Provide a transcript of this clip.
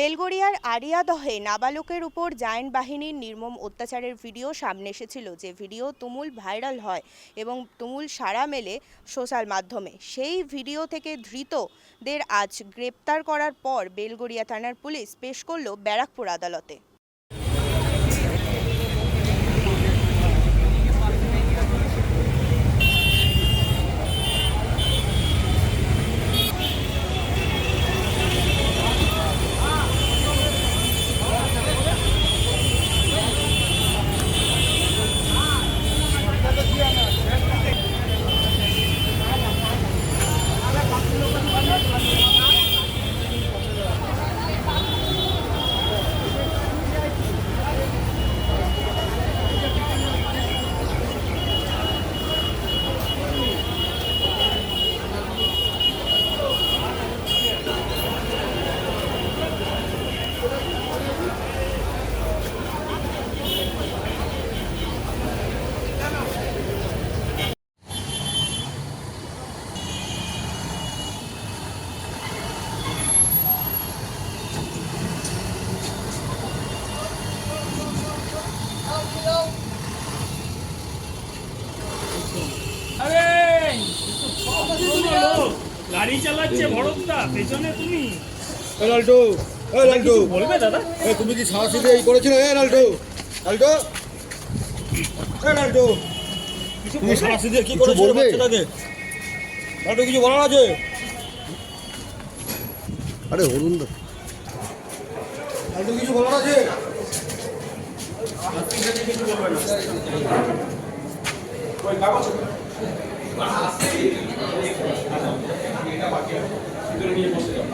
বেলগড়িয়ার আড়িয়াদহে নাবালকের উপর জায়েন্ট বাহিনীর নির্মম অত্যাচারের ভিডিও সামনে এসেছিল, যে ভিডিও তুমুল ভাইরাল হয় এবং তুমুল সাড়া মেলে সোশ্যাল মাধ্যমে। সেই ভিডিও থেকে ধৃতদের আজ গ্রেপ্তার করার পর বেলগড়িয়া থানার পুলিশ পেশ করল ব্যারাকপুর আদালতে। গাড়ি চালাচ্ছে ভরতদা, পেছনে তুমি। লালটু, লালটু বলবে দাদা? তুমি কি সাহসী দিয়ে করেছিলে? লালটু, লালটু, লালটু, তুমি সাহসী দিয়ে কি করেছিলে বাচ্চাটাকে? লালটু, কিছু বলার আছে? আরে বলুন না। লালটু, কিছু বলার আছে? কিছু বলবে না। ওই কাগজ ভিতরে নিয়ে বসে যাও।